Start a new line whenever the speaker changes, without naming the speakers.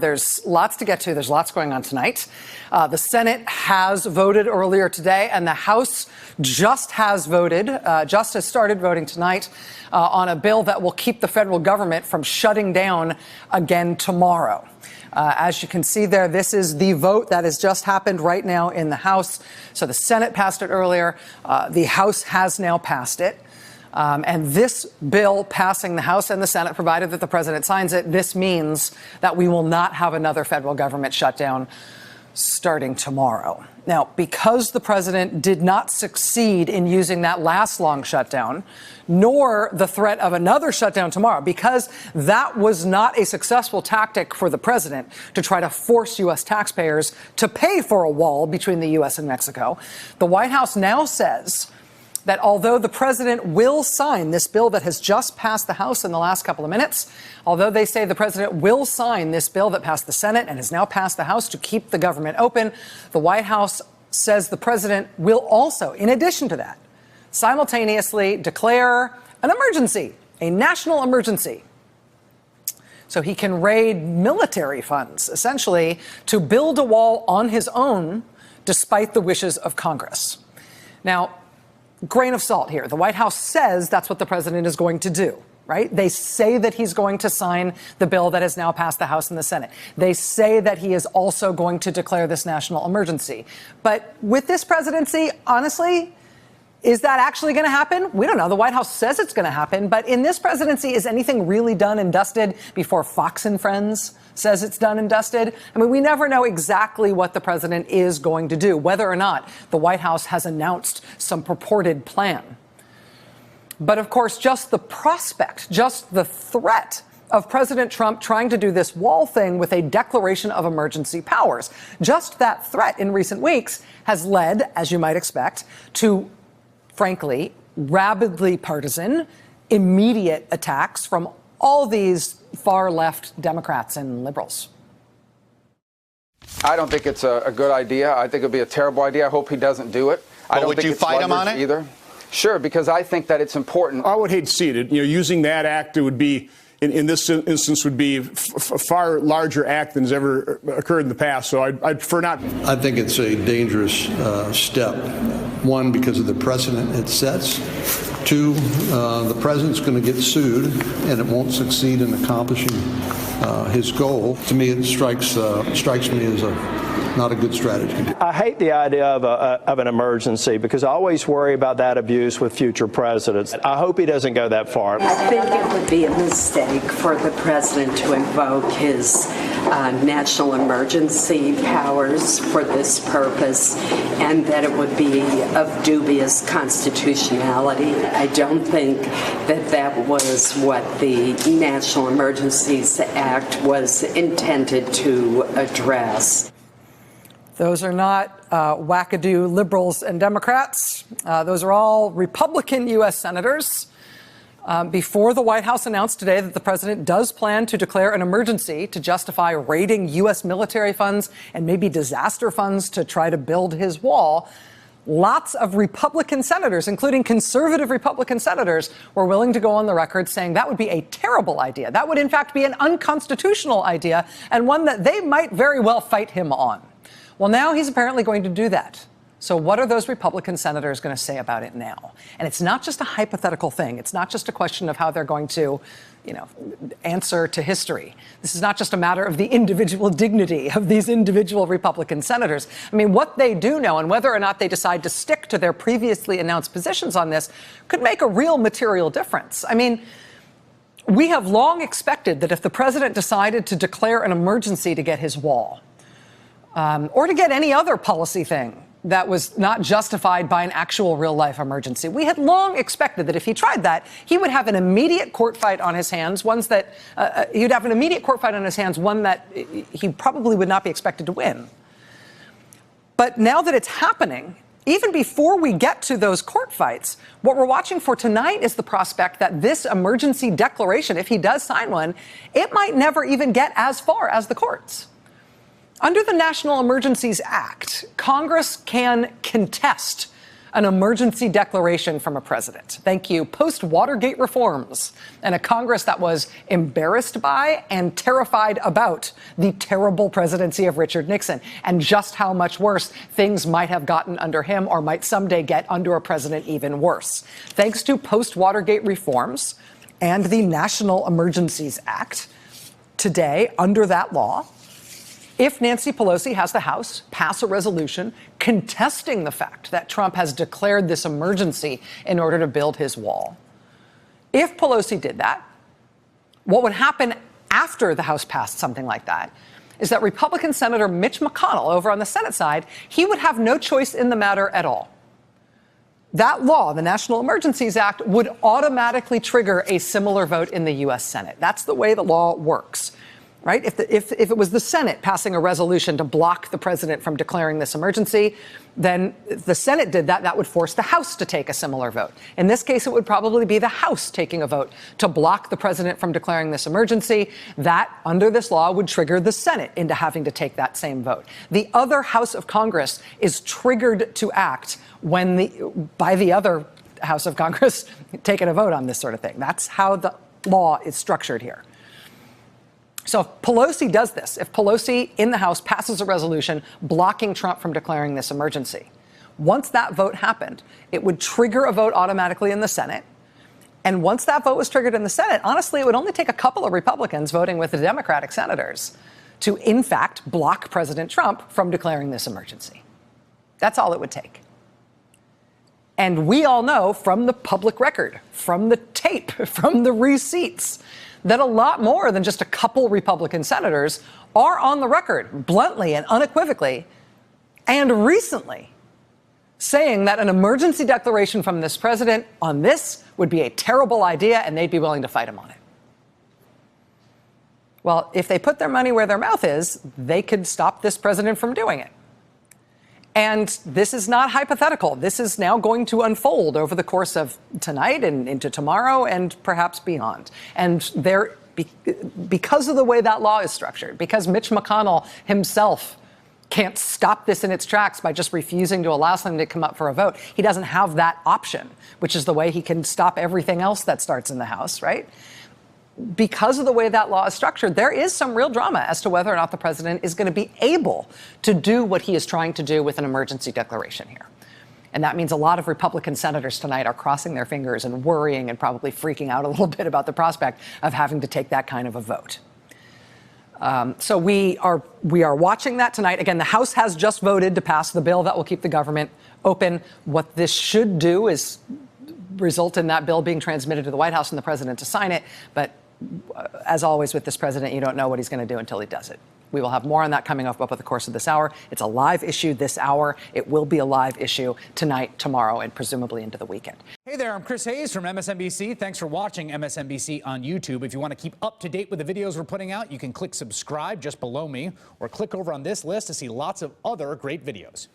There's lots to get to. There's lots going on tonight. The Senate has voted earlier today, and the House just has started voting tonight on a bill that will keep the federal government from shutting down again tomorrow. As you can see there, this is the vote that has just happened right now in the House. So the Senate passed it earlier. The House has now passed it. And this bill passing the House and the Senate, provided that the president signs it, this means that we will not have another federal government shutdown starting tomorrow. Now, because the president did not succeed in using that last long shutdown, nor the threat of another shutdown tomorrow, because that was not a successful tactic for the president to try to force U.S. taxpayers to pay for a wall between the U.S. and Mexico, the White House now says that although the president will sign this bill that has just passed the House in the last couple of minutes, although they say the president will sign this bill that passed the Senate and has now passed the House to keep the government open, the White House says the president will also, in addition to that, simultaneously declare an emergency, a national emergency, so he can raid military funds, essentially, to build a wall on his own, despite the wishes of Congress. Now, grain of salt here. The White House says that's what the president is going to do, right? They say that he's going to sign the bill that has now passed the House and the Senate. They say that he is also going to declare this national emergency. But with this presidency, honestly, is that actually going to happen? We don't know. The White House says it's going to happen. But in this presidency, is anything really done and dusted before Fox and Friends says it's done and dusted? I mean, we never know exactly what the president is going to do, whether or not the White House has announced some purported plan. But of course, just the prospect, just the threat of President Trump trying to do this wall thing with a declaration of emergency powers, just that threat in recent weeks has led, as you might expect, to, frankly, rabidly partisan, immediate attacks from all these far left Democrats and liberals.
I don't think it's a good idea. I think it'd be a terrible idea. I hope he doesn't do it. I don't
would
think
you
it's
fight him on it
either? Sure, because I think that it's important.
I would hate to see it. Using that act, it would be, in this instance, would be a far larger act than has ever occurred in the past. So I'd prefer not.
I think it's a dangerous step. One, because of the precedent it sets. Two, the president's going to get sued, and it won't succeed in accomplishing his goal. To me, it strikes me as not a good strategy.
I hate the idea of an emergency because I always worry about that abuse with future presidents. I hope he doesn't go that far.
I think it would be a mistake for the president to invoke his national emergency powers for this purpose, and that it would be of dubious constitutionality. I don't think that was what the National Emergencies Act was intended to address.
Those are not wackadoo liberals and Democrats. Those are all Republican U.S. senators. Before the White House announced today that the president does plan to declare an emergency to justify raiding U.S. military funds and maybe disaster funds to try to build his wall, lots of Republican senators, including conservative Republican senators, were willing to go on the record saying that would be a terrible idea. That would, in fact, be an unconstitutional idea and one that they might very well fight him on. Well, now he's apparently going to do that. So what are those Republican senators going to say about it now? And it's not just a hypothetical thing. It's not just a question of how they're going to, answer to history. This is not just a matter of the individual dignity of these individual Republican senators. I mean, what they do know and whether or not they decide to stick to their previously announced positions on this could make a real material difference. I mean, we have long expected that if the president decided to declare an emergency to get his wall, or to get any other policy thing that was not justified by an actual real-life emergency. We had long expected that if he tried that, he would have an immediate court fight on his hands, one that he probably would not be expected to win. But now that it's happening, even before we get to those court fights, what we're watching for tonight is the prospect that this emergency declaration, if he does sign one, it might never even get as far as the courts. Under the National Emergencies Act, Congress can contest an emergency declaration from a president. Thank you. Post-Watergate reforms and a Congress that was embarrassed by and terrified about the terrible presidency of Richard Nixon and just how much worse things might have gotten under him or might someday get under a president even worse. Thanks to post-Watergate reforms and the National Emergencies Act, today, under that law, if Nancy Pelosi has the House pass a resolution contesting the fact that Trump has declared this emergency in order to build his wall, if Pelosi did that, what would happen after the House passed something like that is that Republican Senator Mitch McConnell over on the Senate side, he would have no choice in the matter at all. That law, the National Emergencies Act, would automatically trigger a similar vote in the U.S. Senate. That's the way the law works. Right? If it was the Senate passing a resolution to block the president from declaring this emergency, then if the Senate did that, that would force the House to take a similar vote. In this case, it would probably be the House taking a vote to block the president from declaring this emergency. That, under this law, would trigger the Senate into having to take that same vote. The other House of Congress is triggered to act by the other House of Congress taking a vote on this sort of thing. That's how the law is structured here. So if Pelosi does this, if Pelosi in the House passes a resolution blocking Trump from declaring this emergency, once that vote happened, it would trigger a vote automatically in the Senate. And once that vote was triggered in the Senate, honestly, it would only take a couple of Republicans voting with the Democratic senators to, in fact, block President Trump from declaring this emergency. That's all it would take. And we all know from the public record, from the tape, from the receipts, that a lot more than just a couple Republican senators are on the record, bluntly and unequivocally, and recently, saying that an emergency declaration from this president on this would be a terrible idea and they'd be willing to fight him on it. Well, if they put their money where their mouth is, they could stop this president from doing it. And this is not hypothetical. This is now going to unfold over the course of tonight and into tomorrow and perhaps beyond. And because of the way that law is structured, because Mitch McConnell himself can't stop this in its tracks by just refusing to allow something to come up for a vote, he doesn't have that option, which is the way he can stop everything else that starts in the House, right? Because of the way that law is structured, there is some real drama as to whether or not the president is going to be able to do what he is trying to do with an emergency declaration here. And that means a lot of Republican senators tonight are crossing their fingers and worrying and probably freaking out a little bit about the prospect of having to take that kind of a vote. So we are watching that tonight. Again, the House has just voted to pass the bill that will keep the government open. What this should do is result in that bill being transmitted to the White House and the president to sign it. But as always with this president, you don't know what he's going to do until he does it. We will have more on that coming up over the course of this hour. It's a live issue this hour. It will be a live issue tonight, tomorrow, and presumably into the weekend.
Hey there, I'm Chris Hayes from MSNBC. Thanks for watching MSNBC on YouTube. If you want to keep up to date with the videos we're putting out, you can click subscribe just below me or click over on this list to see lots of other great videos.